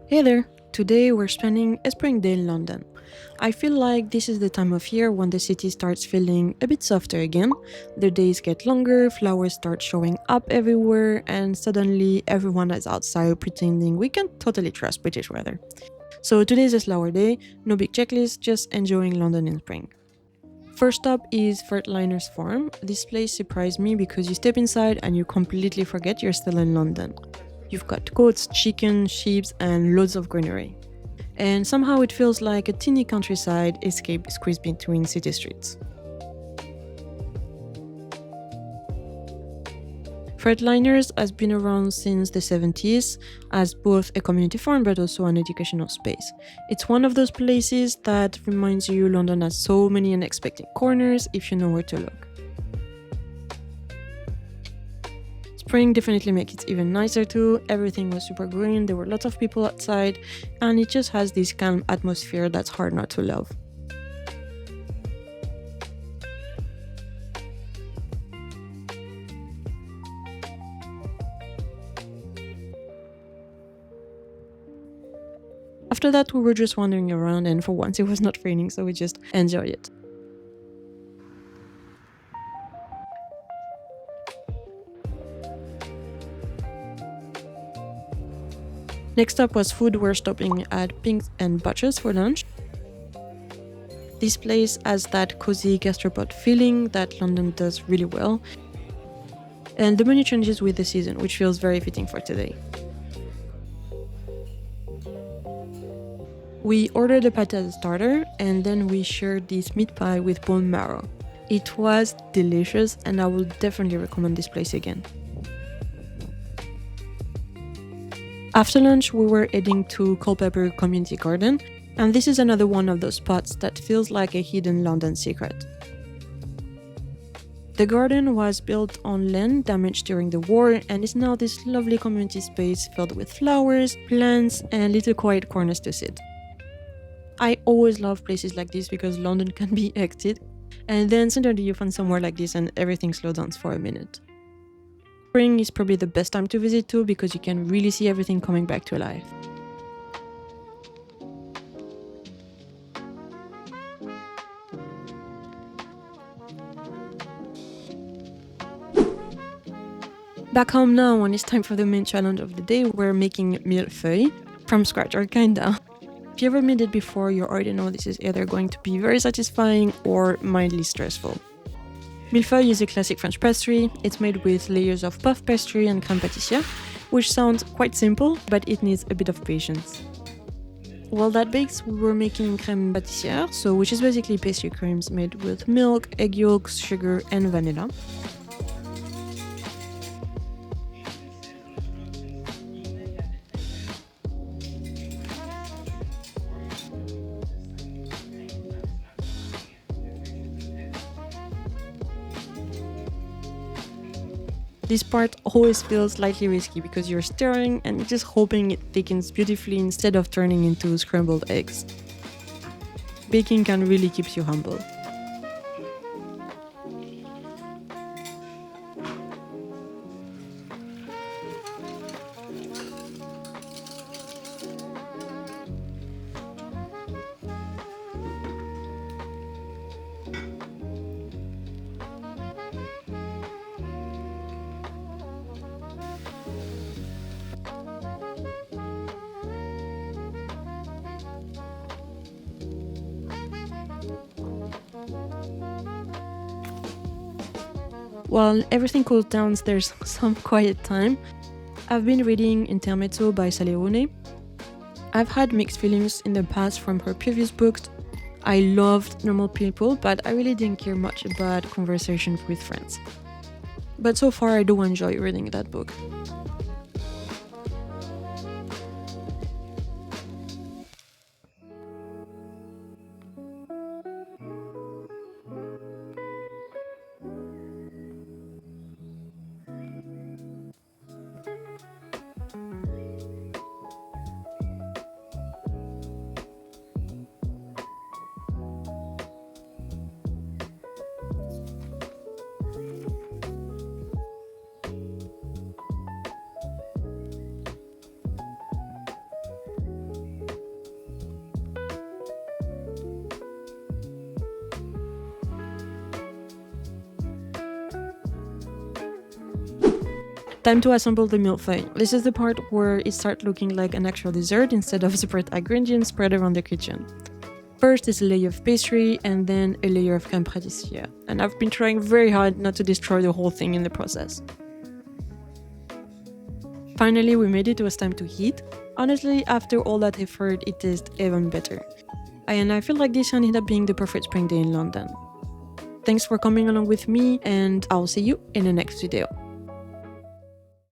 Hey there! Today we're spending a spring day in London. I feel like this is the time of year when the city starts feeling a bit softer again. The days get longer, flowers start showing up everywhere, and suddenly everyone is outside pretending we can totally trust British weather. So today's a slower day, no big checklist, just enjoying London in spring. First up is Freightliners Farm. This place surprised me because you step inside and you completely forget you're still in London. You've got goats, chicken, sheep, and loads of greenery. And somehow it feels like a teeny countryside escape squeezed between city streets. Freightliners has been around since the 70s as both a community farm but also an educational space. It's one of those places that reminds you London has so many unexpected corners if you know where to look. Spring definitely makes it even nicer too. Everything was super green, there were lots of people outside, and it just has this calm atmosphere that's hard not to love. After that, we were just wandering around, and for once it was not raining, so we just enjoyed it. Next up was food. We're stopping at Pink's and Butcher's for lunch. This place has that cozy gastropod feeling that London does really well. And the menu changes with the season, which feels very fitting for today. We ordered a pate as a starter, and then we shared this meat pie with bone marrow. It was delicious, and I would definitely recommend this place again. After lunch, we were heading to Culpeper Community Garden, and this is another one of those spots that feels like a hidden London secret. The garden was built on land damaged during the war and is now this lovely community space filled with flowers, plants, and little quiet corners to sit. I always love places like this because London can be hectic, and then suddenly you find somewhere like this and everything slows down for a minute. Spring is probably the best time to visit too because you can really see everything coming back to life. Back home now, when it's time for the main challenge of the day, we're making Mille Feuille from scratch, or kinda. If you ever made it before, you already know this is either going to be very satisfying or mildly stressful. Mille Feuille is a classic French pastry. It's made with layers of puff pastry and crème pâtissière, which sounds quite simple, but it needs a bit of patience. While that bakes, we were making crème pâtissière, which is basically pastry creams made with milk, egg yolks, sugar, and vanilla. This part always feels slightly risky because you're stirring and just hoping it thickens beautifully instead of turning into scrambled eggs. Baking can really keep you humble. While everything cools down, there's some quiet time. I've been reading Intermezzo by Saleone. I've had mixed feelings in the past from her previous books. I loved Normal People, but I really didn't care much about Conversations with Friends. But so far I do enjoy reading that book. Time to assemble the Mille Feuille. This is the part where it starts looking like an actual dessert instead of separate ingredients spread around the kitchen. First is a layer of pastry and then a layer of crème pâtissière, and I've been trying very hard not to destroy the whole thing in the process. Finally, we made it was time to heat. Honestly, after all that effort, it tastes even better. And I feel like this ended up being the perfect spring day in London. Thanks for coming along with me, and I'll see you in the next video.